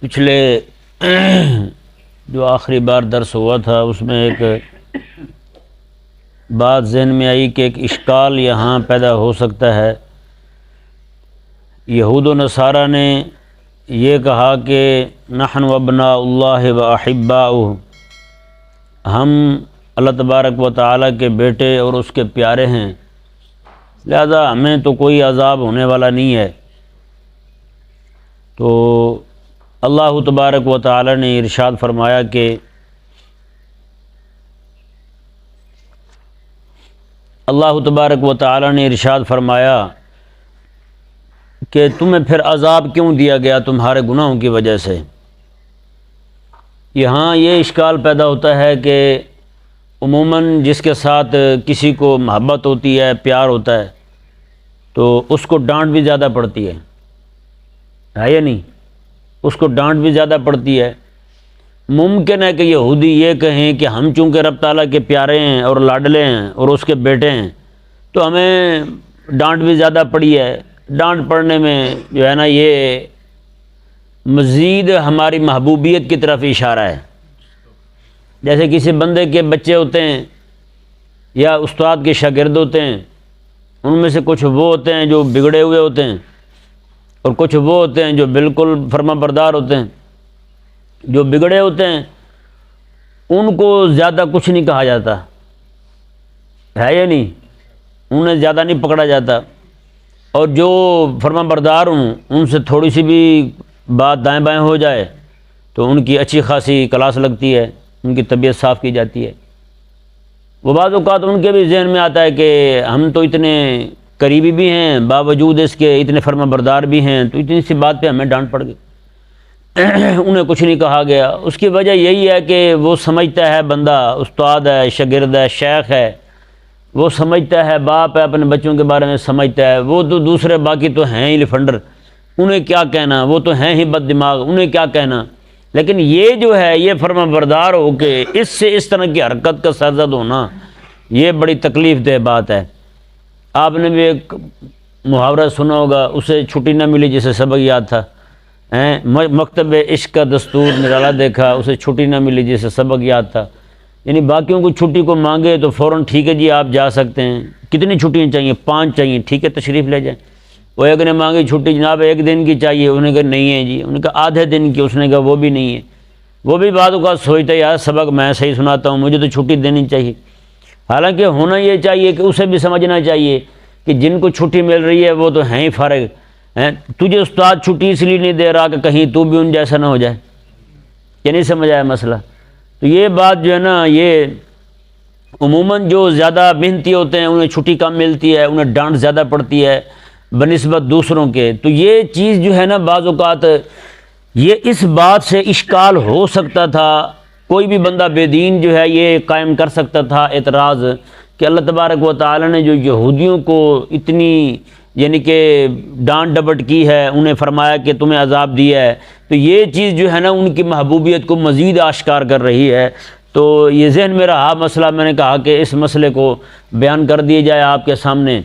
پچھلے جو آخری بار درس ہوا تھا اس میں ایک بات ذہن میں آئی کہ ایک اشکال یہاں پیدا ہو سکتا ہے۔ یہود و نصارہ نے یہ کہا کہ نحن ابناء اللہ و احباؤہ، ہم اللہ تبارک و تعالیٰ کے بیٹے اور اس کے پیارے ہیں، لہذا ہمیں تو کوئی عذاب ہونے والا نہیں ہے۔ تو اللہ تبارک و تعالیٰ نے ارشاد فرمایا کہ اللہ تبارک و تعالیٰ نے ارشاد فرمایا کہ تمہیں پھر عذاب کیوں دیا گیا تمہارے گناہوں کی وجہ سے۔ یہاں یہ اشکال پیدا ہوتا ہے کہ عموماً جس کے ساتھ کسی کو محبت ہوتی ہے، پیار ہوتا ہے، تو اس کو ڈانٹ بھی زیادہ پڑتی ہے یا نہیں؟ اس کو ڈانٹ بھی زیادہ پڑتی ہے۔ ممکن ہے کہ یہودی یہ کہیں کہ ہم چونکہ رب تعالیٰ کے پیارے ہیں اور لاڈلے ہیں اور اس کے بیٹے ہیں تو ہمیں ڈانٹ بھی زیادہ پڑی ہے۔ ڈانٹ پڑنے میں جو ہے نا یہ مزید ہماری محبوبیت کی طرف اشارہ ہے۔ جیسے کسی بندے کے بچے ہوتے ہیں یا استاد کے شاگرد ہوتے ہیں، ان میں سے کچھ وہ ہوتے ہیں جو بگڑے ہوئے ہوتے ہیں اور کچھ وہ ہوتے ہیں جو بالکل فرما بردار ہوتے ہیں۔ جو بگڑے ہوتے ہیں ان کو زیادہ کچھ نہیں کہا جاتا ہے یا نہیں، انہیں زیادہ نہیں پکڑا جاتا، اور جو فرما بردار ہوں ان سے تھوڑی سی بھی بات دائیں بائیں ہو جائے تو ان کی اچھی خاصی کلاس لگتی ہے، ان کی طبیعت صاف کی جاتی ہے۔ وہ بعض اوقات ان کے بھی ذہن میں آتا ہے کہ ہم تو اتنے قریبی بھی ہیں، باوجود اس کے اتنے فرما بردار بھی ہیں، تو اتنی سی بات پہ ہمیں ڈانٹ پڑ گئی، انہیں کچھ نہیں کہا گیا۔ اس کی وجہ یہی ہے کہ وہ سمجھتا ہے، بندہ استاد ہے، شاگرد ہے، شیخ ہے، وہ سمجھتا ہے، باپ ہے، اپنے بچوں کے بارے میں سمجھتا ہے، وہ تو دوسرے باقی تو ہیں ہی لفنڈر، انہیں کیا کہنا، وہ تو ہیں ہی بد دماغ، انہیں کیا کہنا۔ لیکن یہ جو ہے یہ فرما بردار ہو کے اس سے اس طرح کی حرکت کا سرزد ہونا، یہ بڑی تکلیف دہ بات ہے۔ آپ نے بھی ایک محاورہ سنا ہوگا، اسے چھٹی نہ ملی جسے سبق یاد تھا، مکتب عشق کا دستور نرالا دیکھا، اسے چھٹی نہ ملی جسے سبق یاد تھا۔ یعنی باقیوں کو چھٹی کو مانگے تو فوراً ٹھیک ہے جی آپ جا سکتے ہیں، کتنی چھٹیاں چاہیے؟ 5 چاہیے، ٹھیک ہے تشریف لے جائیں۔ وہ ایک نے مانگی چھٹی، جناب 1 دن کی چاہیے، انہوں نے کہا نہیں ہے جی، انہوں نے کہا آدھے دن کی، اس نے کہا وہ بھی نہیں ہے۔ وہ بھی بعد اوقات سوچتا ہے یار سبق میں صحیح سناتا ہوں، مجھے تو چھٹی دینی چاہیے۔ حالانکہ ہونا یہ چاہیے کہ اسے بھی سمجھنا چاہیے کہ جن کو چھٹی مل رہی ہے وہ تو ہیں ہی فارغ ہیں، تجھے استاد چھٹی اس لیے نہیں دے رہا کہ کہیں تو بھی ان جیسا نہ ہو جائے۔ یہ نہیں سمجھ آیا مسئلہ؟ تو یہ بات جو ہے نا، یہ عموماً جو زیادہ محنتی ہوتے ہیں انہیں چھٹی کم ملتی ہے، انہیں ڈانٹ زیادہ پڑتی ہے بنسبت دوسروں کے۔ تو یہ چیز جو ہے نا بعض اوقات یہ اس بات سے اشکال ہو سکتا تھا، کوئی بھی بندہ بے دین جو ہے یہ قائم کر سکتا تھا اعتراض کہ اللہ تبارک و تعالی نے جو یہودیوں کو اتنی یعنی کہ ڈانٹ ڈپٹ کی ہے، انہیں فرمایا کہ تمہیں عذاب دیا ہے، تو یہ چیز جو ہے نا ان کی محبوبیت کو مزید آشکار کر رہی ہے۔ تو یہ ذہن میں رہا مسئلہ، میں نے کہا کہ اس مسئلے کو بیان کر دیا جائے آپ کے سامنے۔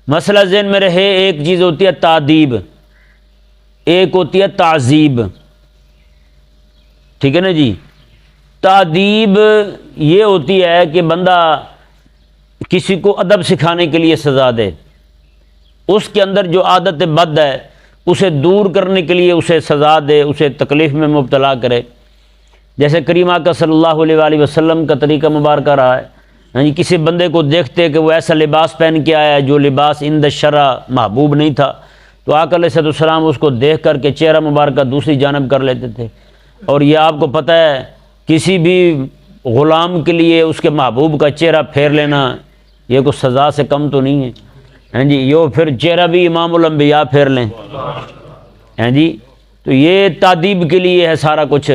مسئلہ ذہن میں رہے، ایک چیز ہوتی ہے تعذیب، ایک ہوتی ہے تعذیب، ٹھیک ہے نا جی؟ تعذیب یہ ہوتی ہے کہ بندہ کسی کو ادب سکھانے کے لیے سزا دے، اس کے اندر جو عادت بد ہے اسے دور کرنے کے لیے اسے سزا دے، اسے تکلیف میں مبتلا کرے۔ جیسے کریم آقا صلی اللہ علیہ وآلہ وسلم کا طریقہ مبارکہ رہا ہے، ہاں جی، کسی بندے کو دیکھتے کہ وہ ایسا لباس پہن کے آیا ہے جو لباس عند الشرع محبوب نہیں تھا، تو آقا علیہ السلام اس کو دیکھ کر کے چہرہ مبارکہ دوسری جانب کر لیتے تھے۔ اور یہ آپ کو پتہ ہے کسی بھی غلام کے لیے اس کے محبوب کا چہرہ پھیر لینا یہ کوئی سزا سے کم تو نہیں ہے، ہاں جی، یہ پھر چہرہ بھی امام الانبیاء پھیر لیں، ہاں جی۔ تو یہ تعذیب کے لیے ہے سارا کچھ۔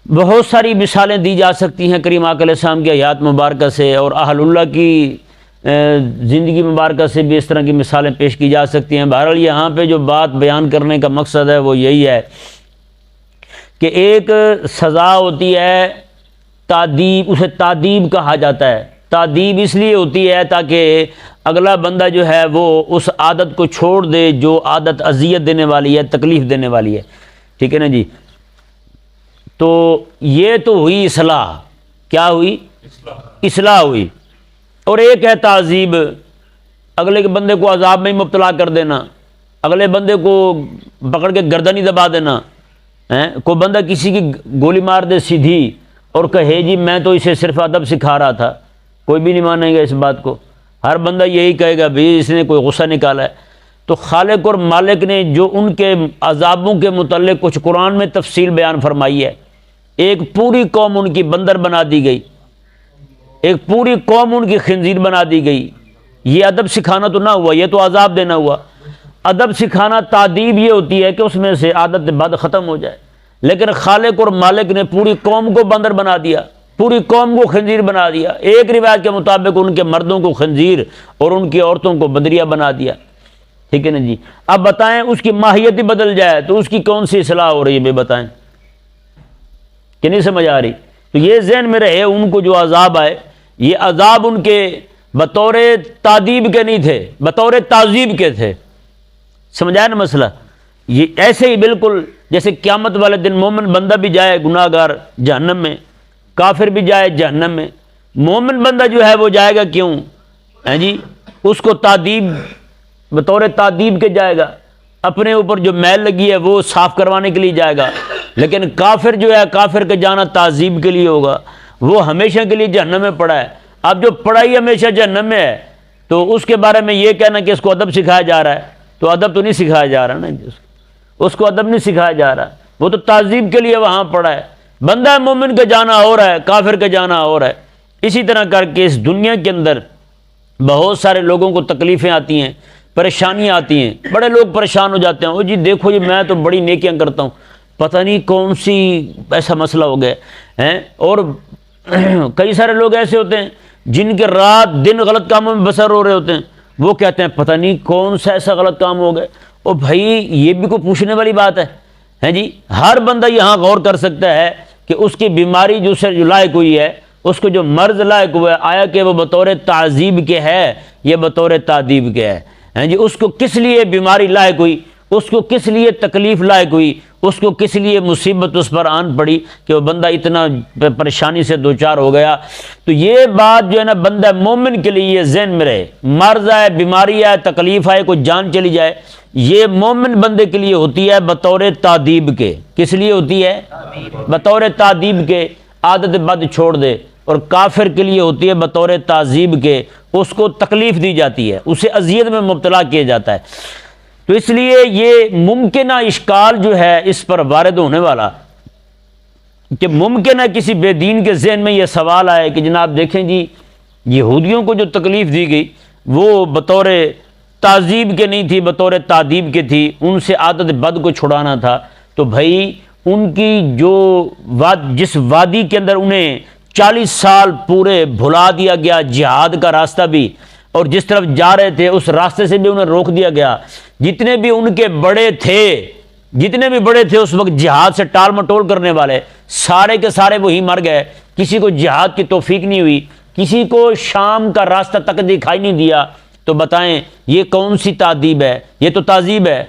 بہت ساری مثالیں دی جا سکتی ہیں کریم آقا علیہ السلام کی حیات مبارکہ سے، اور اہل اللہ کی زندگی مبارکہ سے بھی اس طرح کی مثالیں پیش کی جا سکتی ہیں۔ بہرحال یہاں پہ جو بات بیان کرنے کا مقصد ہے وہ یہی ہے کہ ایک سزا ہوتی ہے تعذیب، اسے تعذیب کہا جاتا ہے۔ تعذیب اس لیے ہوتی ہے تاکہ اگلا بندہ جو ہے وہ اس عادت کو چھوڑ دے جو عادت اذیت دینے والی ہے، تکلیف دینے والی ہے۔ ٹھیک ہے نا جی. تو یہ تو ہوئی اصلاح. کیا ہوئی؟ اصلاح ہوئی. اور ایک ہے تعذیب، اگلے کے بندے کو عذاب میں ہی مبتلا کر دینا، اگلے بندے کو پکڑ کے گردن ہی دبا دینا. کوئی بندہ کسی کی گولی مار دے سیدھی اور کہے جی میں تو اسے صرف ادب سکھا رہا تھا، کوئی بھی نہیں مانے گا اس بات کو. ہر بندہ یہی کہے گا بھئی اس نے کوئی غصہ نکالا ہے. تو خالق اور مالک نے جو ان کے عذابوں کے متعلق کچھ قرآن میں تفصیل بیان فرمائی ہے، ایک پوری قوم ان کی بندر بنا دی گئی، ایک پوری قوم ان کی خنزیر بنا دی گئی. یہ ادب سکھانا تو نہ ہوا، یہ تو عذاب دینا ہوا. ادب سکھانا تعدیب یہ ہوتی ہے کہ اس میں سے عادت بد ختم ہو جائے، لیکن خالق اور مالک نے پوری قوم کو بندر بنا دیا، پوری قوم کو خنزیر بنا دیا. ایک روایت کے مطابق ان کے مردوں کو خنزیر اور ان کی عورتوں کو بدریہ بنا دیا. ٹھیک ہے نا جی. اب بتائیں اس کی ماہیت ہی بدل جائے تو اس کی کون سی اصلاح ہو رہی ہے؟ بے بتائیں کہ نہیں سمجھ آ رہی؟ تو یہ ذہن میں رہے ان کو جو عذاب آئے، یہ عذاب ان کے بطور تعذیب کے نہیں تھے، بطور تعذیب کے تھے. سمجھایا نا مسئلہ؟ یہ ایسے ہی بالکل جیسے قیامت والے دن مومن بندہ بھی جائے گناہ گار جہنم میں، کافر بھی جائے جہنم میں. مومن بندہ جو ہے وہ جائے گا کیوں؟ جی اس کو تعذیب، بطور تعذیب کے جائے گا، اپنے اوپر جو میل لگی ہے وہ صاف کروانے کے لیے جائے گا. لیکن کافر جو ہے، کافر کے جانا تعذیب کے لیے ہوگا، وہ ہمیشہ کے لیے جہنم میں پڑا ہے. اب جو پڑا ہی ہمیشہ جہنم میں ہے تو اس کے بارے میں یہ کہنا کہ اس کو ادب سکھایا جا رہا ہے، تو ادب تو نہیں سکھایا جا رہا نا، اس کو ادب نہیں سکھایا جا رہا، وہ تو تعذیب کے لیے وہاں پڑا ہے. بندہ مومن کا جانا اور ہے، کافر کا جانا اور ہے. اسی طرح کر کے اس دنیا کے اندر بہت سارے لوگوں کو تکلیفیں آتی ہیں، پریشانیاں آتی ہیں، بڑے لوگ پریشان ہو جاتے ہیں. او جی دیکھو جی میں تو بڑی نیکیاں کرتا ہوں، پتہ نہیں کون سی ایسا مسئلہ ہو گیا ہے. اور کئی سارے لوگ ایسے ہوتے ہیں جن کے رات دن غلط کاموں میں بسر ہو رہے ہوتے ہیں، وہ کہتے ہیں پتہ نہیں کون سا ایسا غلط کام ہو گیا. او بھائی یہ بھی کوئی پوچھنے والی بات ہے جی؟ ہر بندہ یہاں غور کر سکتا ہے کہ اس کی بیماری جو سے لائق ہوئی ہے، اس کو جو مرض لائق ہوا ہے، آیا کہ وہ بطور تعذیب کے ہے یا بطور تعذیب کے ہے جی؟ اس کو کس لیے بیماری لائق ہوئی، اس کو کس لیے تکلیف لائق ہوئی، اس کو کس لیے مصیبت اس پر آن پڑی کہ وہ بندہ اتنا پریشانی سے دوچار ہو گیا. تو یہ بات جو ہے نا بندہ مومن کے لیے یہ ذہن میں رہے، مرض آئے، بیماری آئے، تکلیف آئے، کوئی جان چلی جائے، یہ مومن بندے کے لیے ہوتی ہے بطور تعذیب کے. کس لیے ہوتی ہے؟ بطور تعذیب کے. عادت بد چھوڑ دے. اور کافر کے لیے ہوتی ہے بطور تعذیب کے، اس کو تکلیف دی جاتی ہے، اسے اذیت میں مبتلا کیا جاتا ہے. تو اس لیے یہ ممکنہ اشکال جو ہے اس پر وارد ہونے والا کہ ممکن ہے کسی بے دین کے ذہن میں یہ سوال آئے کہ جناب دیکھیں جی یہودیوں کو جو تکلیف دی گئی وہ بطور تعذیب کے نہیں تھی، بطور تعذیب کے تھی، ان سے عادت بد کو چھڑانا تھا. تو بھائی ان کی جو جس وادی کے اندر انہیں 40 سال پورے بھلا دیا گیا، جہاد کا راستہ بھی، اور جس طرف جا رہے تھے اس راستے سے بھی انہیں روک دیا گیا. جتنے بھی ان کے بڑے تھے، جتنے بھی بڑے تھے اس وقت جہاد سے ٹال مٹول کرنے والے، سارے کے سارے وہی مر گئے. کسی کو جہاد کی توفیق نہیں ہوئی، کسی کو شام کا راستہ تک دکھائی نہیں دیا. تو بتائیں یہ کون سی تعذیب ہے؟ یہ تو تعذیب ہے،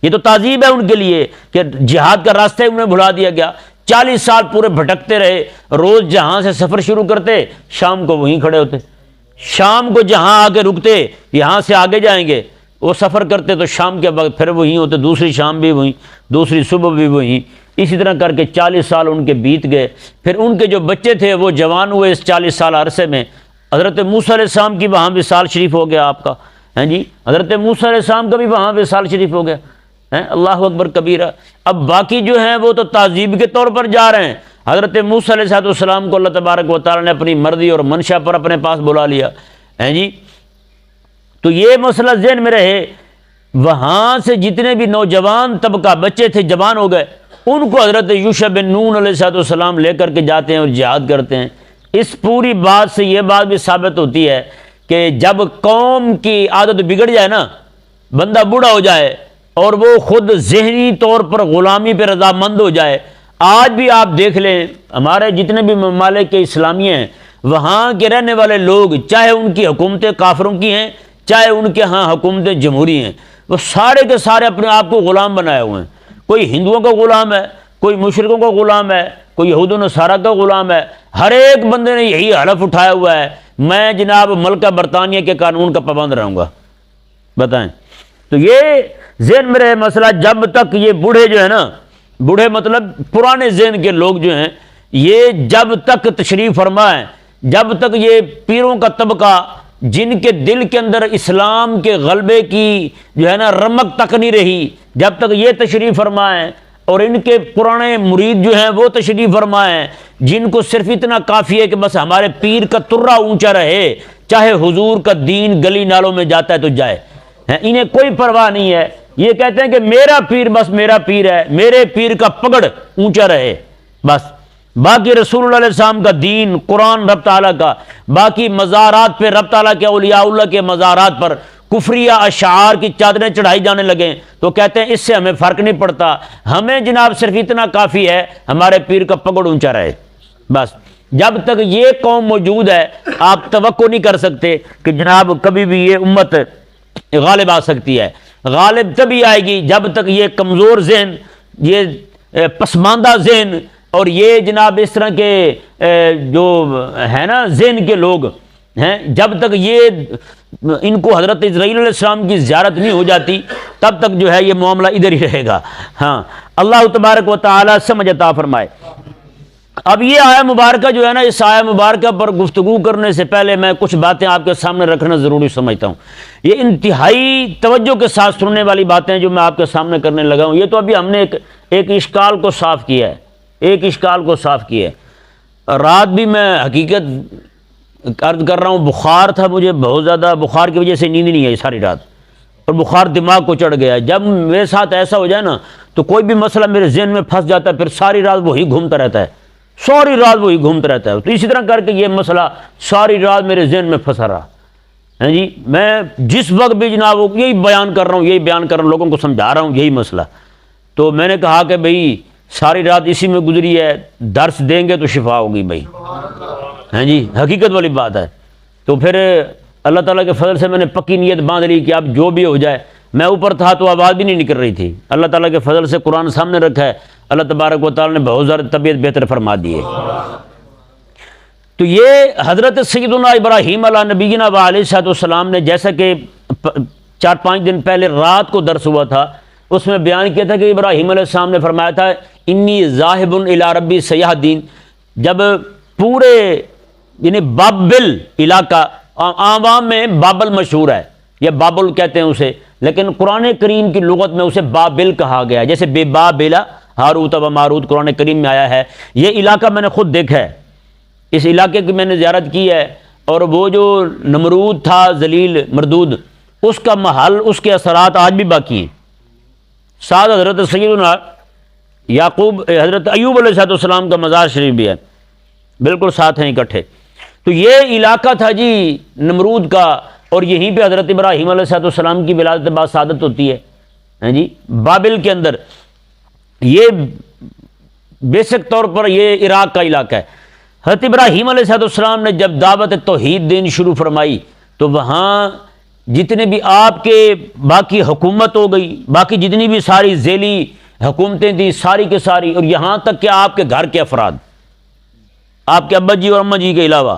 یہ تو تعذیب ہے ان کے لیے کہ جہاد کا راستہ انہیں بھلا دیا گیا. 40 سال پورے بھٹکتے رہے، روز جہاں سے سفر شروع کرتے شام کو وہیں کھڑے ہوتے، شام کو جہاں آگے رکتے یہاں سے آگے جائیں گے، وہ سفر کرتے تو شام کے وقت پھر وہیں ہوتے، دوسری شام بھی وہیں، دوسری صبح بھی وہیں. اسی طرح کر کے 40 سال ان کے بیت گئے. پھر ان کے جو بچے تھے وہ جوان ہوئے اس 40 سال عرصے میں. حضرت موسیٰ علیہ السلام کی وہاں وصال شریف ہو گیا آپ کا، ہیں جی؟ حضرت موسیٰ علیہ السلام کا بھی وہاں وصال شریف ہو گیا. اللہ اکبر کبیرہ. اب باقی جو ہیں وہ تو تعذیب کے طور پر جا رہے ہیں. حضرت موسیٰ علیہ السلام کو اللہ تبارک و تعالیٰ نے اپنی مرضی اور منشا پر اپنے پاس بلا لیا، ہیں جی؟ تو یہ مسئلہ ذہن میں رہے. وہاں سے جتنے بھی نوجوان طبقہ بچے تھے جوان ہو گئے، ان کو حضرت یوشع بن نون علیہ السلام لے کر کے جاتے ہیں اور جہاد کرتے ہیں. اس پوری بات سے یہ بات بھی ثابت ہوتی ہے کہ جب قوم کی عادت بگڑ جائے نا، بندہ بوڑھا ہو جائے اور وہ خود ذہنی طور پر غلامی پہ رضامند ہو جائے. آج بھی آپ دیکھ لیں ہمارے جتنے بھی ممالک کے اسلامیہ ہیں، وہاں کے رہنے والے لوگ، چاہے ان کی حکومتیں کافروں کی ہیں، چاہے ان کے ہاں حکومتیں جمہوری ہیں، وہ سارے کے سارے اپنے آپ کو غلام بنائے ہوئے ہیں. کوئی ہندوؤں کا غلام ہے، کوئی مشرکوں کا غلام ہے، کوئی یہود و نصارہ کا غلام ہے، ہر ایک بندے نے یہی حلف اٹھایا ہوا ہے میں جناب ملکہ برطانیہ کے قانون کا پابند رہوں گا۔ بتائیں، تو یہ ذہن میں رہے مسئلہ، جب تک یہ بوڑھے جو ہے نا، بوڑھے مطلب پرانے ذہن کے لوگ جو ہیں، یہ جب تک تشریف فرما ہے، جب تک یہ پیروں کا طبقہ جن کے دل کے اندر اسلام کے غلبے کی جو ہے نا رمق تک نہیں رہی، جب تک یہ تشریف فرما ہے، اور ان کے پرانے مرید جو ہیں وہ تشریف فرما ہیں جن کو صرف اتنا کافی ہے کہ بس ہمارے پیر کا ترا اونچا رہے، چاہے حضور کا دین گلی نالوں میں جاتا ہے تو جائے، انہیں کوئی پرواہ نہیں ہے، یہ کہتے ہیں کہ میرا پیر بس میرا پیر ہے، میرے پیر کا پگڑ اونچا رہے بس، باقی رسول اللہ علیہ السلام کا دین، قرآن رب تعالیٰ کا، باقی مزارات پہ رب تعالیٰ کے اولیاء اللہ کے مزارات پر کفریہ اشعار کی چادریں چڑھائی جانے لگیں تو کہتے ہیں اس سے ہمیں فرق نہیں پڑتا، ہمیں جناب صرف اتنا کافی ہے ہمارے پیر کا پگڑ اونچا رہے بس۔ جب تک یہ قوم موجود ہے آپ توقع نہیں کر سکتے کہ جناب کبھی بھی یہ امت غالب آ سکتی ہے۔ غالب تبھی آئے گی جب تک یہ کمزور ذہن، یہ پسماندہ ذہن اور یہ جناب اس طرح کے جو ہے نا ذہن کے لوگ ہیں، جب تک یہ ان کو حضرت اسرائیل علیہ السلام کی زیارت نہیں ہو جاتی تب تک جو ہے یہ معاملہ ادھر ہی رہے گا۔ ہاں، اللہ تبارک و تعالی سمجھ عطا فرمائے۔ اب یہ آیہ مبارکہ جو ہے نا، اس آیہ مبارکہ پر گفتگو کرنے سے پہلے میں کچھ باتیں آپ کے سامنے رکھنا ضروری سمجھتا ہوں۔ یہ انتہائی توجہ کے ساتھ سننے والی باتیں جو میں آپ کے سامنے کرنے لگا ہوں، یہ تو ابھی ہم نے ایک اشکال کو صاف کیا ہے، ایک اشکال کو صاف کیا ہے۔ رات بھی میں حقیقت عرض کر رہا ہوں، بخار تھا مجھے بہت زیادہ، بخار کی وجہ سے نیند نہیں آئی ساری رات، اور بخار دماغ کو چڑھ گیا۔ جب میرے ساتھ ایسا ہو جائے نا تو کوئی بھی مسئلہ میرے ذہن میں پھنس جاتا ہے، پھر ساری رات وہی گھومتا رہتا ہے، ساری رات وہی گھومتا رہتا ہے۔ تو اسی طرح کر کے یہ مسئلہ ساری رات میرے ذہن میں پھنسا رہا ہے جی۔ میں جس وقت بھی جناب یہی بیان کر رہا ہوں، یہی بیان کر رہا ہوں، لوگوں کو سمجھا رہا ہوں یہی مسئلہ۔ تو میں نے کہا کہ بھئی ساری رات اسی میں گزری ہے، درس دیں گے تو شفا ہوگی بھائی، ہیں جی، حقیقت والی بات ہے۔ تو پھر اللہ تعالیٰ کے فضل سے میں نے پکی نیت باندھ لی کہ اب جو بھی ہو جائے۔ میں اوپر تھا تو آواز بھی نہیں نکل رہی تھی، اللہ تعالیٰ کے فضل سے قرآن سامنے رکھا ہے، اللہ تبارک و تعالیٰ نے بہت زیادہ طبیعت بہتر فرما دی ہے۔ تو یہ حضرت سیدنا ابراہیم علیہ نبینا و علیہ السلام نے، جیسا کہ 4-5 دن پہلے رات کو درس ہوا تھا، اس میں بیان کیا تھا کہ ابراہیم علیہ السلام نے فرمایا تھا انی ذاہب الی ربی سیہدین۔ جب پورے یعنی بابل علاقہ، عوام میں بابل مشہور ہے، یا بابل کہتے ہیں اسے، لیکن قرآن کریم کی لغت میں اسے بابل کہا گیا ہے، جیسے بے بابلا ہاروت و ماروت قرآن کریم میں آیا ہے۔ یہ علاقہ میں نے خود دیکھا ہے، اس علاقے کی میں نے زیارت کی ہے، اور وہ جو نمرود تھا ذلیل مردود، اس کا محل، اس کے اثرات آج بھی باقی ہیں۔ ساتھ حضرت سیدنا یعقوب، حضرت ایوب علیہ السلام کا مزار شریف بھی ہے، بالکل ساتھ ہیں اکٹھے۔ تو یہ علاقہ تھا جی نمرود کا، اور یہیں پہ حضرت ابراہیم علیہ السلام کی ولادت بعد سعادت ہوتی ہے جی، بابل کے اندر۔ یہ بیسک طور پر یہ عراق کا علاقہ ہے۔ حضرت ابراہیم علیہ السلام نے جب دعوت توحید دین شروع فرمائی تو وہاں جتنے بھی آپ کے باقی حکومت ہو گئی، باقی جتنی بھی ساری ذیلی حکومتیں تھیں ساری کے ساری، اور یہاں تک کہ آپ کے گھر کے افراد، آپ کے ابا جی اور اماں جی کے علاوہ،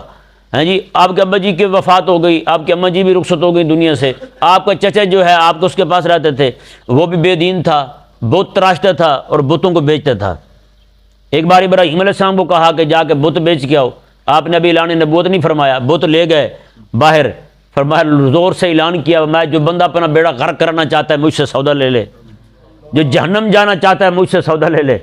ہیں جی، آپ کے ابا جی کی وفات ہو گئی، آپ کے اماں جی بھی رخصت ہو گئی دنیا سے، آپ کا چچا جو ہے آپ کو اس کے پاس رہتے تھے، وہ بھی بے دین تھا، بت تراشتا تھا اور بتوں کو بیچتا تھا۔ ایک بار ابراہیم علیہ السلام کو کہا کہ جا کے بت بیچ کے آؤ، آپ نے ابھی اعلان نبوت نہیں فرمایا، بت لے گئے باہر، فرمایا زور سے اعلان کیا، میں جو بندہ اپنا بیڑا غرق کرنا چاہتا ہے مجھ سے سودا لے لے، جو جہنم جانا چاہتا ہے مجھ سے سودا لے لے۔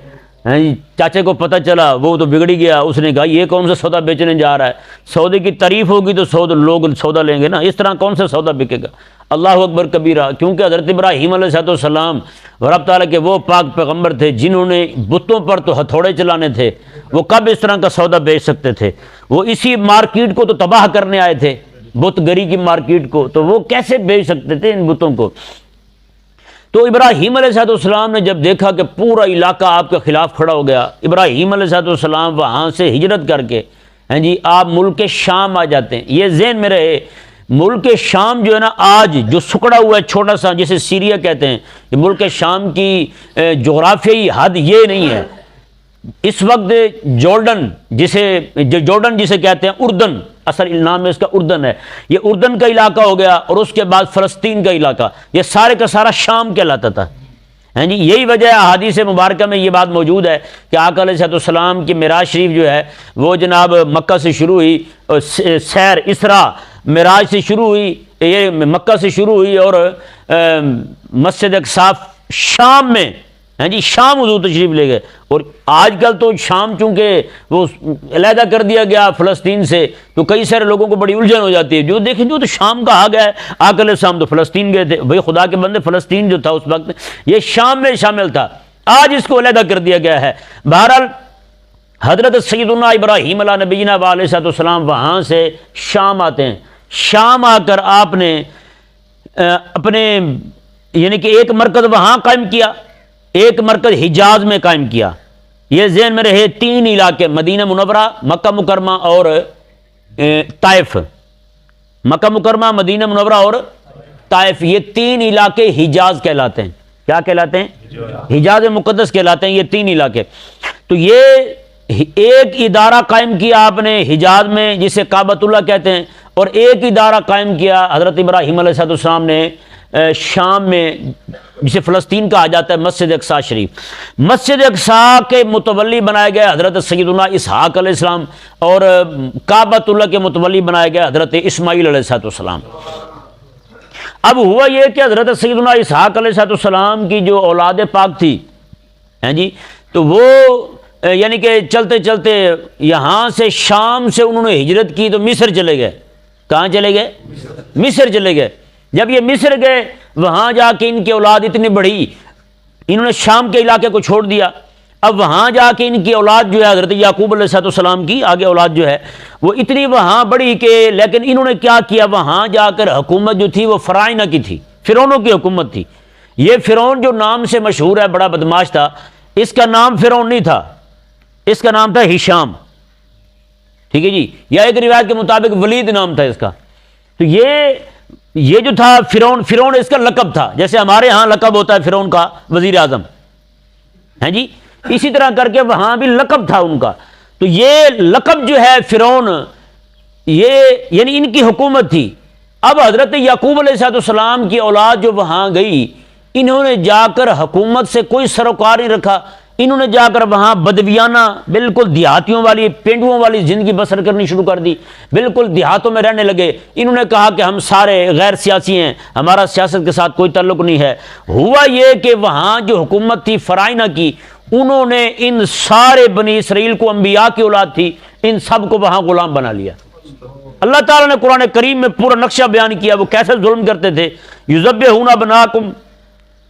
چاچے کو پتہ چلا، وہ تو بگڑ گیا، اس نے کہا یہ کون سا سودا بیچنے جا رہا ہے، سودے کی تعریف ہوگی تو لوگ سودا لیں گے نا، اس طرح کون سا سودا بکے گا۔ اللہ اکبر کبیرہ، کیونکہ حضرت ابراہیم علیہ السلام رب تعالیٰ کے وہ پاک پیغمبر تھے جنہوں نے بتوں پر تو ہتھوڑے چلانے تھے، وہ کب اس طرح کا سودا بیچ سکتے تھے؟ وہ اسی مارکیٹ کو تو تباہ کرنے آئے تھے، بت گری کی مارکیٹ کو، تو وہ کیسے بیچ سکتے تھے ان بتوں کو؟ تو ابراہیم علیہ السلام نے جب دیکھا کہ پورا علاقہ آپ کے خلاف کھڑا ہو گیا، ابراہیم علیہ السلام وہاں سے ہجرت کر کے ہیں جی آپ ملک شام آ جاتے ہیں۔ یہ ذہن میں رہے، ملک شام جو ہے نا آج جو سکڑا ہوا ہے چھوٹا سا جسے سیریا کہتے ہیں، یہ ملک شام کی جغرافیائی حد یہ نہیں ہے. اس وقت جورڈن جسے کہتے ہیں اردن، اصل نام ہے اس کا اردن ہے، یہ اردن کا علاقہ ہو گیا، اور اس کے بعد فلسطین کا علاقہ، یہ سارے کا سارا شام کہلاتا تھا. ہیں جی یہی وجہ ہے احادیث مبارکہ میں یہ بات موجود ہے کہ آقا علیہ السلام کی معراج شریف جو ہے وہ جناب مکہ سے شروع ہوئی، سیر اسراء معراج سے شروع ہوئی، یہ مکہ سے شروع ہوئی، اور مسجد اقصی شام میں، ہیں جی شام حضور تشریف لے گئے. اور آج کل تو شام چونکہ وہ علیحدہ کر دیا گیا فلسطین سے، تو کئی سارے لوگوں کو بڑی الجھن ہو جاتی ہے، جو دیکھیں جو تو شام کہا گیا ہے، آقا علیہ السلام تو فلسطین گئے تھے. بھئی خدا کے بندے، فلسطین جو تھا اس وقت یہ شام میں شامل تھا، آج اس کو علیحدہ کر دیا گیا ہے. بہرحال حضرت سیدنا ابراہیم علیہ نبینا علیہ السلام وہاں سے شام آتے ہیں. شام آ کر آپ نے اپنے یعنی کہ ایک مرکز وہاں قائم کیا، ایک مرکز حجاز میں قائم کیا. یہ ذہن میں رہے، 3 علاقے، مدینہ منورہ، مکہ مکرمہ اور طائف. مکہ مکرمہ، مدینہ منورہ اور طائف، یہ 3 علاقے حجاز کہلاتے ہیں. کیا کہلاتے ہیں؟ حجاز مقدس کہلاتے ہیں یہ 3 علاقے. تو یہ ایک ادارہ قائم کیا آپ نے حجاز میں جسے کعبۃ اللہ کہتے ہیں، اور ایک ادارہ قائم کیا حضرت ابراہیم علیہ السلام نے شام میں جسے فلسطین کہا جاتا ہے، مسجد اقصی شریف. مسجد اقصی کے متولی بنائے گئے حضرت سیدنا اسحاق علیہ السلام، اور کعبۃ اللہ کے متولی بنائے گئے حضرت اسماعیل علیہ السلام. اب ہوا یہ کہ حضرت سیدنا اسحاق علیہ السلام کی جو اولاد پاک تھی، ہیں جی، تو وہ یعنی کہ چلتے چلتے یہاں سے شام سے انہوں نے ہجرت کی تو مصر چلے گئے. کہاں چلے گئے؟ مصر چلے گئے. جب یہ مصر گئے وہاں جا کے ان کی اولاد اتنی بڑھی، انہوں نے شام کے علاقے کو چھوڑ دیا. اب وہاں جا کے ان کی اولاد جو ہے حضرت یعقوب علیہ السلام کی آگے اولاد جو ہے وہ اتنی وہاں بڑھی کہ، لیکن انہوں نے کیا کیا، وہاں جا کر حکومت جو تھی وہ فرعونہ کی تھی، فرعونوں کی حکومت تھی. یہ فرعون جو نام سے مشہور ہے، بڑا بدماش تھا. اس کا نام فرعون نہیں تھا، اس کا نام تھا ہشام. ٹھیک ہے جی، یا ایک روایت کے مطابق ولید نام تھا اس کا. تو یہ جو تھا فرعون اس کا لقب تھا، جیسے ہمارے ہاں لقب ہوتا ہے فرعون کا وزیر اعظم، ہیں جی، اسی طرح کر کے وہاں بھی لقب تھا ان کا. تو یہ لقب جو ہے فرعون، یہ یعنی ان کی حکومت تھی. اب حضرت یعقوب علیہ السلام کی اولاد جو وہاں گئی، انہوں نے جا کر حکومت سے کوئی سروکار نہیں رکھا. انہوں نے جا کر وہاں بدویانہ، بالکل دیہاتیوں والی، پینڈوؤں والی زندگی بسر کرنی شروع کر دی. بالکل دیہاتوں میں رہنے لگے. انہوں نے کہا کہ ہم سارے غیر سیاسی ہیں، ہمارا سیاست کے ساتھ کوئی تعلق نہیں ہے. ہوا یہ کہ وہاں جو حکومت تھی فرعونہ کی، انہوں نے ان سارے بنی اسرائیل کو، انبیاء کی اولاد تھی، ان سب کو وہاں غلام بنا لیا. اللہ تعالیٰ نے قرآن کریم میں پورا نقشہ بیان کیا وہ کیسے ظلم کرتے تھے. یذبحون ابناءکم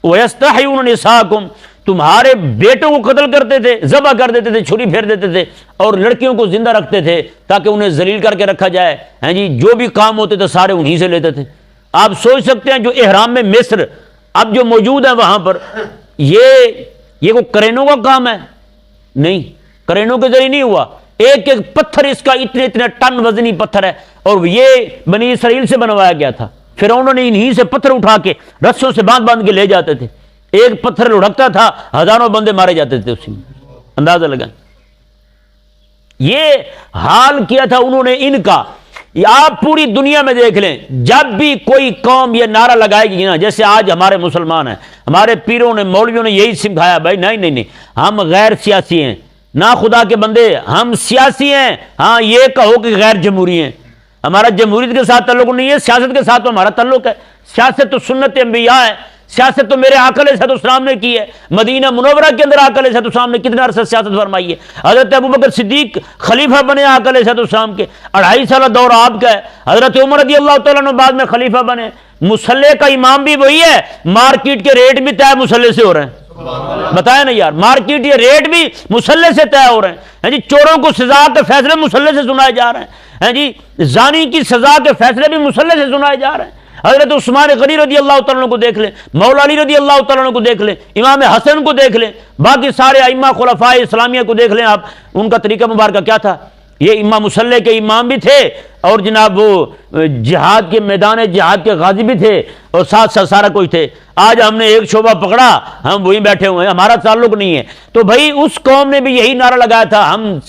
ویستحیون نساءکم، تمہارے بیٹوں کو قتل کرتے تھے، ذبح کر دیتے تھے، چھری پھیر دیتے تھے، اور لڑکیوں کو زندہ رکھتے تھے تاکہ انہیں ذلیل کر کے رکھا جائے. ہیں جی، جو بھی کام ہوتے تھے سارے انہی سے لیتے تھے. آپ سوچ سکتے ہیں جو احرام میں مصر اب جو موجود ہیں وہاں پر، یہ کوئی کرینوں کا کام ہے؟ نہیں، کرینوں کے ذریعے نہیں ہوا. ایک ایک پتھر اس کا اتنے ٹن وزنی پتھر ہے، اور یہ بنی اسرائیل سے بنوایا گیا تھا. فرعون نے انہی سے پتھر اٹھا کے رسوں سے باندھ کے لے جاتے تھے. ایک پتھر لڑکتا تھا، ہزاروں بندے مارے جاتے تھے اسی میں. اندازہ لگائیں. یہ حال کیا تھا انہوں نے ان کا. آپ پوری دنیا میں دیکھ لیں، جب بھی کوئی قوم یہ نعرہ لگائے گی نا، جیسے آج ہمارے مسلمان ہیں، ہمارے پیروں نے، مولویوں نے یہی سکھایا، بھائی نہیں، ہم غیر سیاسی ہیں. نہ خدا کے بندے، ہم سیاسی ہیں. ہاں یہ کہو کہ غیر جمہوری ہیں. ہمارا جمہوریت کے ساتھ تعلق نہیں ہے، سیاست کے ساتھ تو ہمارا تعلق ہے. سیاست تو سنت انبیاء ہے. سیاست تو میرے آقا علیہ السلام نے کی ہے. مدینہ منورہ کے اندر آقا علیہ السلام نے کتنا عرصہ سیاست فرمائی ہے. حضرت ابوبکر صدیق خلیفہ بنے آقا علیہ السلام کے، 2.5 سالہ دور آپ کا ہے. حضرت عمر رضی اللہ تعالیٰ عنہ بعد میں خلیفہ بنے. مصلی کا امام بھی وہی ہے. مارکیٹ کے ریٹ بھی طے مصلی سے ہو رہے ہیں. بتایا نا یار، مارکیٹ یہ ریٹ بھی مصلی سے طے ہو رہے ہیں. جی، چوروں کو سزا کے فیصلے مصلی سے سنائے جا رہے ہیں. جی، زانی کی سزا کے فیصلے بھی مصلی سے سنائے جا رہے ہیں. حضرت عثمان غنی رضی اللہ تعالیٰ عنہ کو دیکھ لیں، مولا علی رضی اللہ تعالیٰ عنہ کو دیکھ لیں، امام حسن کو دیکھ لیں، باقی سارے ائمہ خلفائے اسلامیہ کو دیکھ لیں. آپ ان کا طریقہ مبارکہ کیا تھا. یہ امام مصلی کے امام بھی تھے، اور جناب وہ جہاد کے میدان جہاد کے غازی بھی تھے اور ساتھ ساتھ سارا کچھ تھے. آج ہم نے ایک شعبہ پکڑا, ہم وہیں بیٹھے ہوئے ہیں, ہمارا تعلق نہیں ہے. تو بھائی اس قوم نے بھی یہی نعرہ لگایا تھا,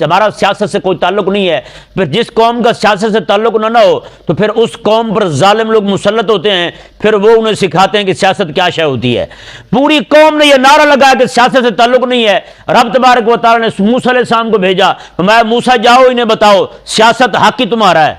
ہمارا سیاست سے کوئی تعلق نہیں ہے. پھر جس قوم کا سیاست سے تعلق نہ ہو تو پھر اس قوم پر ظالم لوگ مسلط ہوتے ہیں, پھر وہ انہیں سکھاتے ہیں کہ سیاست کیا شے ہوتی ہے. پوری قوم نے یہ نعرہ لگایا کہ سیاست سے تعلق نہیں ہے. رب تبارک و تعالیٰ نے موسیٰ علیہ السلام کو بھیجا, میں موسیٰ جاؤ انہیں بتاؤ سیاست حق ہی تمہارا ہے,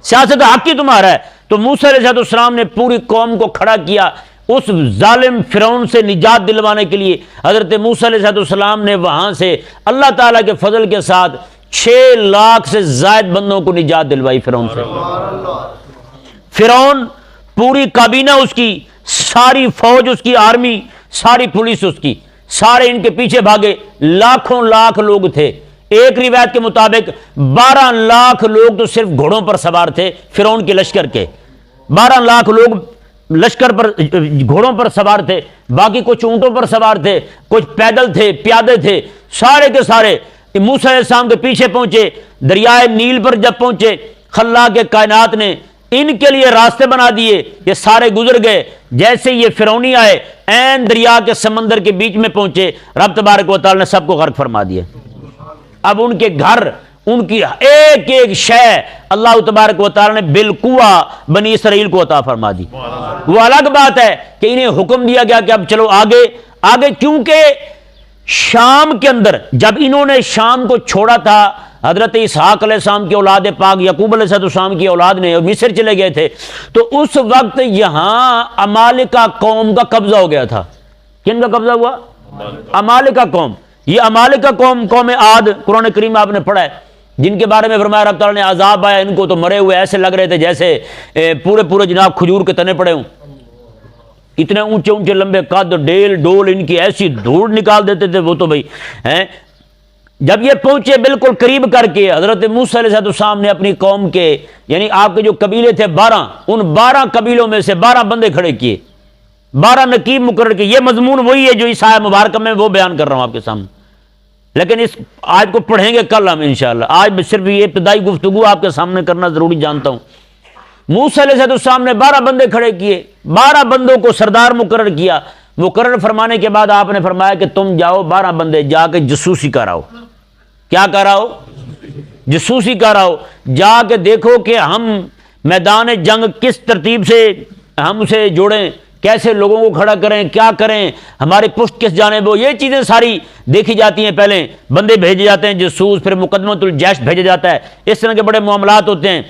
سیاست حق ہی تمہارا ہے. تو موسیٰ علیہ السلام نے پوری قوم کو کھڑا کیا اس ظالم فرعون سے نجات دلوانے کے لیے. حضرت موسیٰ علیہ السلام نے وہاں سے اللہ تعالیٰ کے فضل کے ساتھ 6 لاکھ سے زائد بندوں کو نجات دلوائی فرعون سے. فرعون پوری کابینہ اس کی, ساری فوج اس کی, آرمی, ساری پولیس اس کی, سارے ان کے پیچھے بھاگے. لاکھوں لاکھ لوگ تھے. ایک روایت کے مطابق 12 لاکھ لوگ تو صرف گھوڑوں پر سوار تھے فرعون کے لشکر کے. 12 لاکھ لوگ لشکر پر گھوڑوں پر سوار تھے, باقی کچھ اونٹوں پر سوار تھے, کچھ پیدل تھے, پیادے تھے. سارے کے سارے موسیٰ علیہ السلام کے پیچھے پہنچے. دریائے نیل پر جب پہنچے, خلاق کائنات نے ان کے لیے راستے بنا دیے, یہ سارے گزر گئے. جیسے یہ فرعونی آئے عین دریا کے سمندر کے بیچ میں پہنچے, رب تبارک و تعالی نے سب کو غرق فرما دیا. اب ان کے گھر, ان کی ایک ایک شے اللہ تبارک و تعالی نے بالقوہ بنی اسرائیل کو عطا فرما دی. وہ الگ بات ہے کہ انہیں حکم دیا گیا کہ اب چلو آگے آگے, کیونکہ شام کے اندر جب انہوں نے شام کو چھوڑا تھا, حضرت اسحاق علیہ السلام کی اولاد پاک یعقوب علیہ السلام کی اولاد نے اور مصر چلے گئے تھے, تو اس وقت یہاں عمالقہ قوم کا قبضہ ہو گیا تھا. کن کا قبضہ ہوا؟ عمالقہ قوم. یہ عمالقہ قوم, قوم عاد, قرآن کریم آپ نے پڑھا ہے, جن کے بارے میں فرمایا رب تعالیٰ نے عذاب آیا ان کو تو مرے ہوئے ایسے لگ رہے تھے جیسے پورے جناب کھجور کے تنے پڑے ہوں. اتنے اونچے اونچے لمبے قد, ڈیل ڈول, ان کی ایسی دھوڑ نکال دیتے تھے وہ تو بھائی ہیں. جب یہ پہنچے بالکل قریب کر کے, حضرت موسیٰ علیہ السلام نے اپنی قوم کے, یعنی آپ کے جو قبیلے تھے 12, ان 12 قبیلوں میں سے 12 بندے کھڑے کیے, 12 نقیب مقرر کیے. یہ مضمون وہی ہے جو اس آیت مبارکہ میں وہ بیان کر رہا ہوں آپ کے سامنے, لیکن اس آیت کو پڑھیں گے کل ہم انشاءاللہ. آج میں صرف یہ ابتدائی گفتگو آپ کے سامنے کرنا ضروری جانتا ہوں. موسیٰ علیہ السلام نے 12 بندے کھڑے کیے, 12 بندوں کو سردار مقرر کیا. مقرر فرمانے کے بعد آپ نے فرمایا کہ تم جاؤ 12 بندے جا کے جاسوسی کراؤ. کیا کراؤ؟ جاسوسی کراؤ. جا کے دیکھو کہ ہم میدان جنگ کس ترتیب سے ہم اسے جوڑیں, کیسے لوگوں کو کھڑا کریں, کیا کریں, ہماری پشت کس جانب ہو. یہ چیزیں ساری دیکھی جاتی ہیں. پہلے بندے بھیجے جاتے ہیں جاسوس, پھر مقدمۃ الجیش بھیجا جاتا ہے. اس طرح کے بڑے معاملات ہوتے ہیں.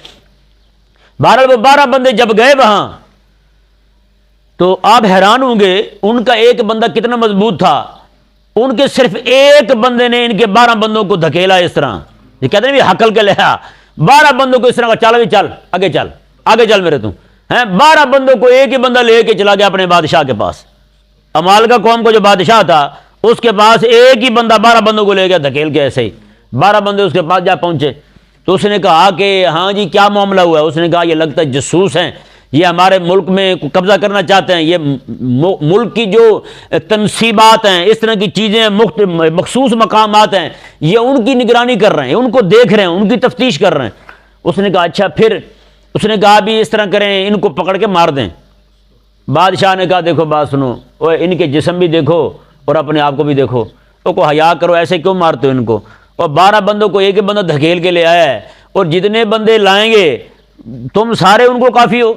بہرحال وہ 12 بندے جب گئے وہاں تو آپ حیران ہوں گے ان کا ایک بندہ کتنا مضبوط تھا. ان کے صرف ایک بندے نے ان کے 12 بندوں کو دھکیلا. اس طرح یہ کہتے ہیں بھی حقل کے لہا, 12 بندوں کو اس طرح کا چل بھی چل آگے چل میرے تم ہیں. 12 بندوں کو ایک ہی بندہ لے کے چلا گیا اپنے بادشاہ کے پاس. عمالقہ قوم کو جو بادشاہ تھا اس کے پاس ایک ہی بندہ 12 بندوں کو لے گیا دھکیل کے. ایسے ہی 12 بندے اس کے پاس جا پہنچے تو اس نے کہا کہ ہاں جی کیا معاملہ ہوا ہے. اس نے کہا یہ لگتا ہے جاسوس ہیں, یہ ہمارے ملک میں قبضہ کرنا چاہتے ہیں, یہ ملک کی جو تنصیبات ہیں, اس طرح کی چیزیں, مخصوص مقامات ہیں, یہ ان کی نگرانی کر رہے ہیں, ان کو دیکھ رہے ہیں, ان کی تفتیش کر رہے ہیں. اس نے کہا اچھا. پھر اس نے کہا بھی اس طرح کریں, ان کو پکڑ کے مار دیں. بادشاہ نے کہا دیکھو بات سنو, ان کے جسم بھی دیکھو اور اپنے آپ کو بھی دیکھو, تو کو حیا کرو, ایسے کیوں مارتے ہو ان کو. اور 12 بندوں کو ایک بندہ دھکیل کے لے آیا ہے, اور جتنے بندے لائیں گے تم سارے ان کو کافی ہو,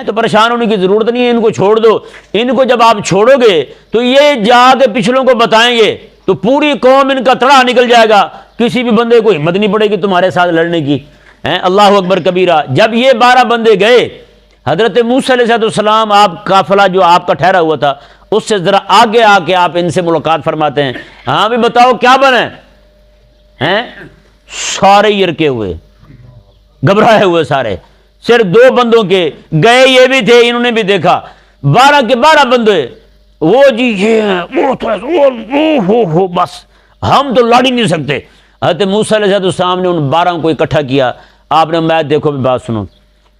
تو پریشان ہونے کی ضرورت نہیں ہے, ان کو چھوڑ دو. ان کو جب آپ چھوڑو گے تو یہ جا کے پچھلوں کو بتائیں گے تو پوری قوم ان کا تڑا نکل جائے گا, کسی بھی بندے کو ہمت نہیں پڑے گی تمہارے ساتھ لڑنے کی. اللہ اکبر کبیرہ. جب یہ 12 بندے گئے, حضرت موسیٰ علیہ السلام آپ قافلہ جو آپ کا ٹھہرا ہوا تھا اس سے ذرا آگے آ کے آپ ان سے ملاقات فرماتے ہیں. ہاں بھی بتاؤ کیا بنا ہے. سارے یرکے ہوئے, گھبرائے ہوئے سارے. صرف 2 بندوں کے گئے یہ بھی تھے, انہوں نے بھی دیکھا. 12 کے 12 بندے وہ جی وہ بس ہم تو لڑ ہی نہیں سکتے. حضرت موسیٰ علیہ السلام نے ان 12 کو اکٹھا کیا. آپ نے میں دیکھو بھی بات سنو,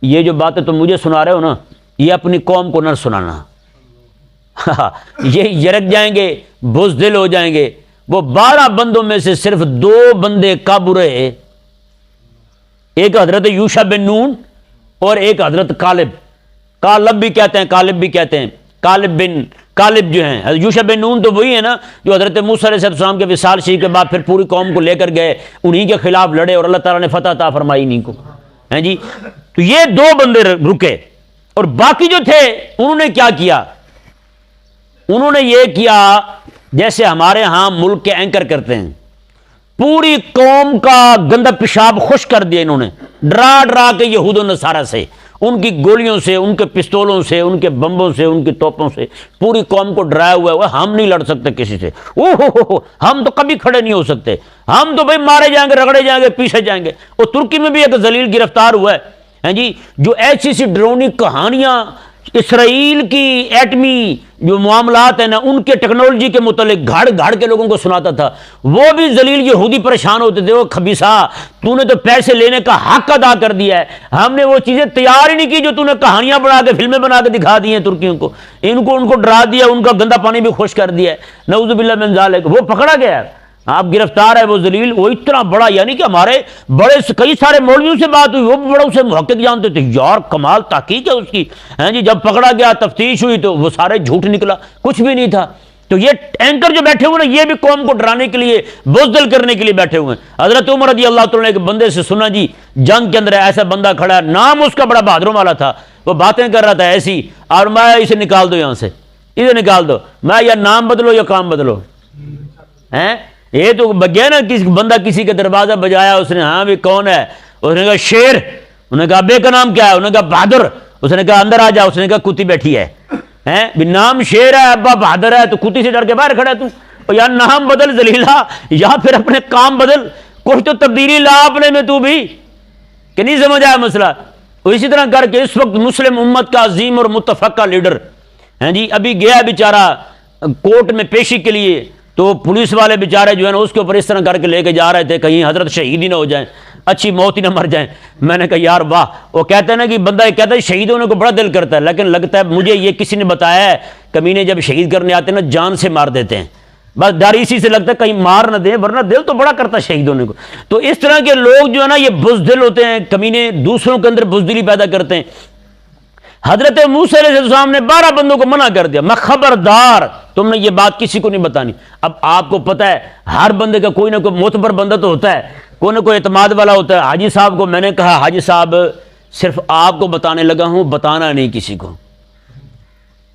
یہ جو باتیں تم مجھے سنا رہے ہو نا, یہ اپنی قوم کو نہ سنانا. یہ یرک جائیں گے, بزدل ہو جائیں گے. وہ 12 بندوں میں سے صرف 2 بندے قابو رہے. ایک حضرت یوشع بن نون اور ایک حضرت کالب بھی کہتے ہیں، کالب جو ہیں. یوشع بن نون تو وہی ہے نا جو حضرت موسیٰ علیہ السلام کے وصال شریف کے بعد پھر پوری قوم کو لے کر گئے، انہی کے خلاف لڑے اور اللہ تعالیٰ نے فتح عطا فرمائی انہی کو ہیں جی. تو یہ دو بندے رکے، اور باقی جو تھے انہوں نے کیا کیا؟ انہوں نے یہ کیا جیسے ہمارے ہاں ملک کے اینکر کرتے ہیں، پوری قوم کا گندا پیشاب خشک کر دیا انہوں نے، ڈرا ڈرا کے یہود و نصارہ سے، ان کی گولیوں سے، ان کے پستولوں سے، ان کے بمبوں سے، ان کی توپوں سے پوری قوم کو ڈرایا ہوا ہے. ہم نہیں لڑ سکتے کسی سے، ہم تو کبھی کھڑے نہیں ہو سکتے، ہم تو بھائی مارے جائیں گے، رگڑے جائیں گے، پیچھے جائیں گے. اور ترکی میں بھی ایک ذلیل گرفتار ہوا ہے جی، جو ایسی سی ڈرونی کہانیاں اسرائیل کی ایٹمی جو معاملات ہیں نا ان کے ٹیکنالوجی کے متعلق گھاڑ گھاڑ کے لوگوں کو سناتا تھا. وہ بھی ذلیل یہودی پریشان ہوتے تھے، وہ خبیثہ تو نے تو پیسے لینے کا حق ادا کر دیا ہے، ہم نے وہ چیزیں تیار ہی نہیں کی جو تو نے کہانیاں بنا کے فلمیں بنا کے دکھا دی ہیں ترکیوں کو، ان کو ڈرا دیا، ان کا گندا پانی بھی خشک کر دیا ہے. نعوذ باللہ من ذالک. وہ پکڑا گیا ہے، آپ گرفتار ہے وہ ذلیل. وہ اتنا بڑا، یعنی کہ ہمارے بڑے کئی سارے مولویوں سے بات ہوئی، وہ بھی بڑا اسے محقق جانتے تھے، یار کمال تحقیق ہے اس کی ہیں جی. جب پکڑا گیا، تفتیش ہوئی تو وہ سارے جھوٹ نکلا، کچھ بھی نہیں تھا. تو یہ اینکر جو بیٹھے ہوئے نا، یہ بھی قوم کو ڈرانے کے لیے، بزدل کرنے کے لیے بیٹھے ہوئے ہیں. حضرت عمر رضی اللہ تعالیٰ نے ایک بندے سے سنا جی جنگ کے اندر ایسا بندہ کھڑا ہے، نام اس کا بڑا بہادروں والا تھا، وہ باتیں کر رہا تھا ایسی، اور میں اسے نکال دو یہاں سے، اسے نکال دو، میں یا نام بدلو یا کام بدلو ہیں. یہ تو گیا نا، کسی بندہ کسی کا دروازہ بجایا، اس نے ہاں بھی کون ہے، اس نے کہا شیر، انہوں نے کہا ابے کا نام کیا ہے، انہوں نے کہا بہادر، اس نے کہا اندر آ جا، اس نے کہا کتی بیٹھی ہے بھی نام شیر ہے، ابا بہادر ہے، تو کتی سے ڈر کے باہر کھڑا ہے تو، یا نام بدل ذلیلا، یا پھر اپنے کام بدل، کچھ تو تبدیلی لا اپنے میں تو بھی، کہ نہیں سمجھ آیا مسئلہ. اور اسی طرح کر کے اس وقت مسلم امت کا عظیم اور متفقہ لیڈر ہیں جی ابھی گیا بیچارہ کورٹ میں پیشی کے لیے، تو پولیس والے بیچارے جو ہے نا اس کے اوپر اس طرح کر کے لے کے جا رہے تھے کہیں حضرت شہید ہی نہ ہو جائیں، اچھی موت ہی نہ مر جائیں. میں نے کہا یار واہ. وہ کہتے ہیں نا کہ بندہ کہتا ہے شہید ہونے کو بڑا دل کرتا ہے، لیکن لگتا ہے مجھے یہ کسی نے بتایا ہے کمینے جب شہید کرنے آتے ہیں نا جان سے مار دیتے ہیں، بس ڈر اسی سے لگتا ہے کہیں مار نہ دیں، ورنہ دل تو بڑا کرتا ہے شہید ہونے کو. تو اس طرح کے لوگ جو ہے نا یہ بزدل ہوتے ہیں، کمینے دوسروں کے اندر بزدلی پیدا کرتے ہیں. حضرت موسیٰ علیہ السلام نے 12 بندوں کو منع کر دیا، میں خبردار تم نے یہ بات کسی کو نہیں بتانی. اب آپ کو پتہ ہے ہر بندے کا کوئی نہ کوئی معتبر بندہ تو ہوتا ہے، کوئی نہ کوئی اعتماد والا ہوتا ہے. حاجی صاحب کو میں نے کہا حاجی صاحب صرف آپ کو بتانے لگا ہوں، بتانا نہیں کسی کو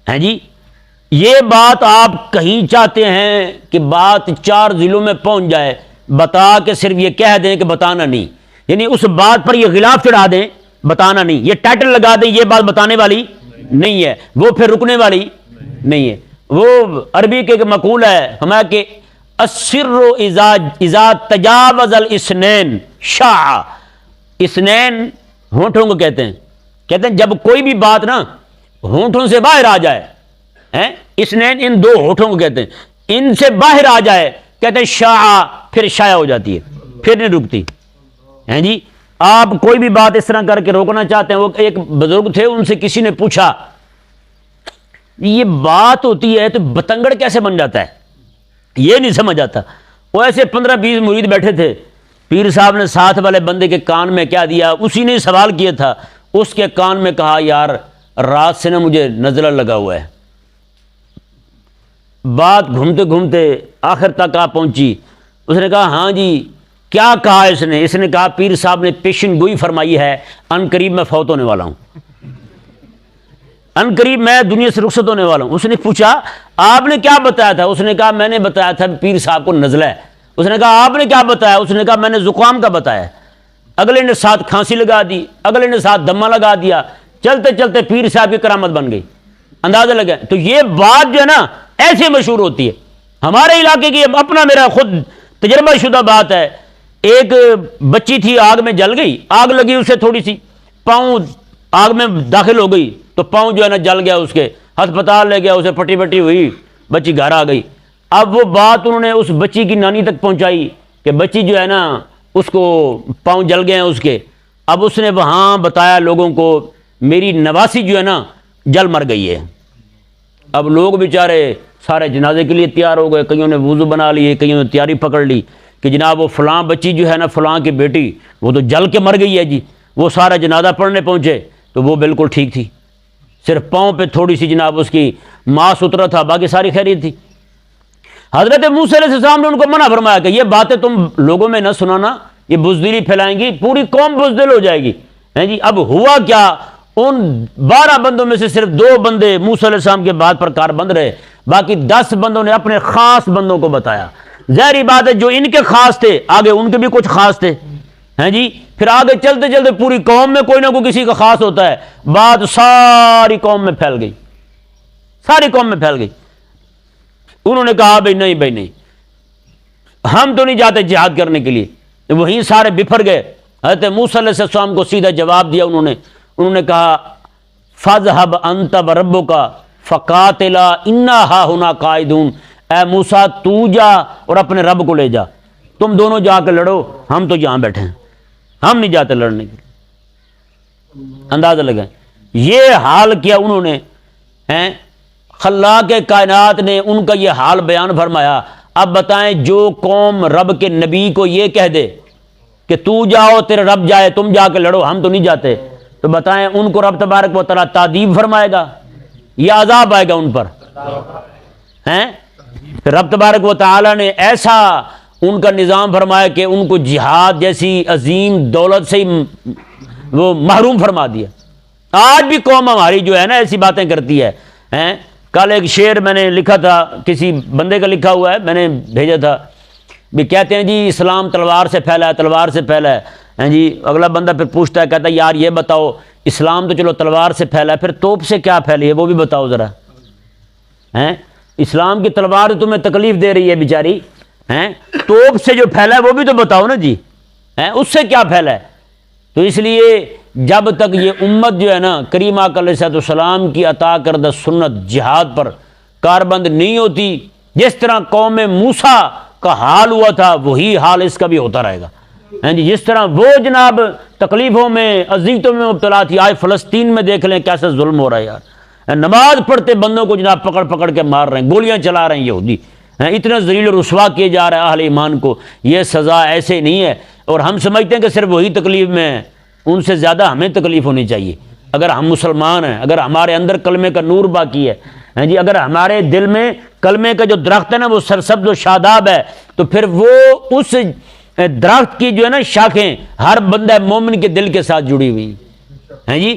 ہیں جی. یہ بات آپ کہیں چاہتے ہیں کہ بات 4 ضلعوں میں پہنچ جائے، بتا کے صرف یہ کہہ دیں کہ بتانا نہیں، یعنی اس بات پر یہ غلاف چڑھا دیں بتانا نہیں، یہ ٹائٹل لگا دیں یہ بات بتانے والی نہیں ہے، وہ پھر رکنے والی نہیں ہے. وہ عربی کے مقول ہے ہمارا کہ السر اذا تجاوز الاسنین شاع. اسنین ہونٹوں کو کہتے ہیں جب کوئی بھی بات نا ہونٹوں سے باہر آ جائے، اسنین ان 2 ہونٹوں کو کہتے ہیں، ان سے باہر آ جائے کہتے ہیں شاع، پھر شائع ہو جاتی ہے، پھر نہیں رکتی ہیں جی. آپ کوئی بھی بات اس طرح کر کے روکنا چاہتے ہیں. وہ ایک بزرگ تھے، ان سے کسی نے پوچھا یہ بات ہوتی ہے تو بتنگڑ کیسے بن جاتا ہے، یہ نہیں سمجھ آتا. وہ ایسے 15-20 مرید بیٹھے تھے، پیر صاحب نے ساتھ والے بندے کے کان میں کیا دیا، اسی نے سوال کیا تھا، اس کے کان میں کہا یار رات سے نا مجھے نزلہ لگا ہوا ہے. بات گھومتے گھومتے آخر تک آ پہنچی. اس نے کہا ہاں جی کیا کہا اس نے کہا پیر صاحب نے پیشن گوئی فرمائی ہے ان قریب میں فوت ہونے والا ہوں، ان قریب میں دنیا سے رخصت ہونے والا ہوں. اس نے پوچھا آپ نے کیا بتایا تھا، اس نے کہا میں نے بتایا تھا پیر صاحب کو نزلہ ہے. اس نے کہا آپ نے کیا بتایا، اس نے کہا میں نے زکام کا بتایا. اگلے نے ساتھ کھانسی لگا دی، اگلے نے ساتھ دمہ لگا دیا، چلتے چلتے پیر صاحب کی کرامت بن گئی، اندازہ لگا. تو یہ بات جو ہے نا ایسے مشہور ہوتی ہے ہمارے علاقے کی، اپنا میرا خود تجربہ شدہ بات ہے. ایک بچی تھی آگ میں جل گئی، آگ لگی اسے تھوڑی سی، پاؤں آگ میں داخل ہو گئی تو پاؤں جو ہے نا جل گیا، اس کے ہسپتال لے گیا، اسے پٹی پٹی ہوئی، بچی گھر آ گئی. اب وہ بات انہوں نے اس بچی کی نانی تک پہنچائی کہ بچی جو ہے نا اس کو پاؤں جل گئے ہیں اس کے. اب اس نے وہاں بتایا لوگوں کو میری نواسی جو ہے نا جل مر گئی ہے. اب لوگ بیچارے سارے جنازے کے لیے تیار ہو گئے، کئیوں نے وضو بنا لیے، کئیوں نے تیاری پکڑ لی کہ جناب وہ فلاں بچی جو ہے نا فلاں کی بیٹی وہ تو جل کے مر گئی ہے جی، وہ سارا جنازہ پڑھنے پہنچے تو وہ بالکل ٹھیک تھی، صرف پاؤں پہ تھوڑی سی جناب اس کی ماس اترا تھا، باقی ساری خیریت تھی۔ حضرت موسیٰ علیہ السلام نے ان کو منع فرمایا کہ یہ باتیں تم لوگوں میں نہ سنانا، یہ بزدلی پھیلائیں گی، پوری قوم بزدل ہو جائے گی۔ جی اب ہوا کیا، ان 12 بندوں میں سے صرف 2 بندے موسیٰ علیہ السلام کے بات پر کار بند رہے، باقی 10 بندوں نے اپنے خاص بندوں کو بتایا۔ ظاہری بات ہے جو ان کے خاص تھے آگے ان کے بھی کچھ خاص تھے، ہیں جی، پھر آگے چلتے چلتے پوری قوم میں کوئی نہ کوئی کسی کا خاص ہوتا ہے، بات ساری قوم میں پھیل گئی، ساری قوم میں پھیل گئی۔ انہوں نے کہا بھائی نہیں، ہم تو نہیں جاتے جہاد کرنے کے لیے، وہیں سارے بفر گئے۔ حضرت موسیٰ علیہ السلام کو سیدھا جواب دیا انہوں نے کہا فَاذْهَبْ أَنْتَ وَرَبُّكَ فَقَاتِلَا إِنَّا هَاهُنَا قَاعِدُونَ، اے موسیٰ تو جا اور اپنے رب کو لے جا، تم دونوں جا کے لڑو، ہم تو یہاں بیٹھے ہیں، ہم نہیں جاتے لڑنے کے لیے۔ اندازہ لگائیں یہ حال کیا انہوں نے، خلاق کائنات نے ان کا یہ حال بیان فرمایا۔ اب بتائیں جو قوم رب کے نبی کو یہ کہہ دے کہ تو جاؤ تیرے رب جائے، تم جا کے لڑو، ہم تو نہیں جاتے، تو بتائیں ان کو رب تبارک و تعالیٰ تعذیب فرمائے گا یا عذاب آئے گا ان پر؟ پھر رب تبارک و تعالیٰ نے ایسا ان کا نظام فرمایا کہ ان کو جہاد جیسی عظیم دولت سے وہ محروم فرما دیا۔ آج بھی قوم ہماری جو ہے نا ایسی باتیں کرتی ہے۔ کل ایک شعر میں نے لکھا تھا، کسی بندے کا لکھا ہوا ہے، میں نے بھیجا تھا، بھی کہتے ہیں جی اسلام تلوار سے پھیلا ہے، تلوار سے پھیلا ہے۔ جی اگلا بندہ پھر پوچھتا ہے، کہتا ہے یار یہ بتاؤ اسلام تو چلو تلوار سے پھیلا ہے، پھر توپ سے کیا پھیلی ہے وہ بھی بتاؤ ذرا۔ اسلام کی تلوار تمہیں تکلیف دے رہی ہے بیچاری، توپ سے جو پھیلا ہے وہ بھی تو بتاؤ نا جی، اس سے کیا پھیلا ہے؟ تو اس لیے جب تک یہ امت جو ہے نا کریم آقا علیہ السلام کی عطا کردہ سنت جہاد پر کاربند نہیں ہوتی، جس طرح قوم موسیٰ کا حال ہوا تھا وہی حال اس کا بھی ہوتا رہے گا۔ جس طرح وہ جناب تکلیفوں میں اذیتوں میں مبتلا تھی، آج فلسطین میں دیکھ لیں کیسا ظلم ہو رہا ہے یار، نماز پڑھتے بندوں کو جناب پکڑ پکڑ کے مار رہے ہیں، گولیاں چلا رہے ہیں یہودی، اتنا ذلیل و رسوا کیے جا رہا ہے اہل ایمان کو۔ یہ سزا ایسے نہیں ہے، اور ہم سمجھتے ہیں کہ صرف وہی تکلیف میں ہیں، ان سے زیادہ ہمیں تکلیف ہونی چاہیے۔ اگر ہم مسلمان ہیں، اگر ہمارے اندر کلمے کا نور باقی ہے جی، اگر ہمارے دل میں کلمے کا جو درخت ہے نا وہ سرسبز و شاداب ہے، تو پھر وہ اس درخت کی جو ہے نا شاخیں ہر بندہ مومن کے دل کے ساتھ جڑی ہوئی ہیں جی۔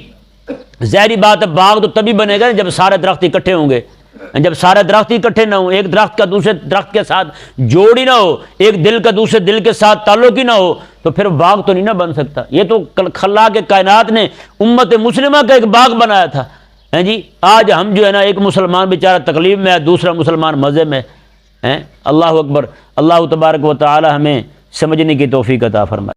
ظاہری بات ہے باغ تو تبھی بنے گا جب سارے درخت اکٹھے ہوں گے، جب سارے درخت اکٹھے نہ ہوں، ایک درخت کا دوسرے درخت کے ساتھ جوڑ ہی نہ ہو، ایک دل کا دوسرے دل کے ساتھ تعلق ہی نہ ہو، تو پھر باغ تو نہیں نہ بن سکتا۔ یہ تو خلاق کائنات نے امت مسلمہ کا ایک باغ بنایا تھا جی۔ آج ہم جو ہے نا ایک مسلمان بیچارہ تکلیف میں ہے، دوسرا مسلمان مزے میں ہے۔ اللہ اکبر، اللہ تبارک و تعالی ہمیں سمجھنے کی توفیق عطا فرمائے۔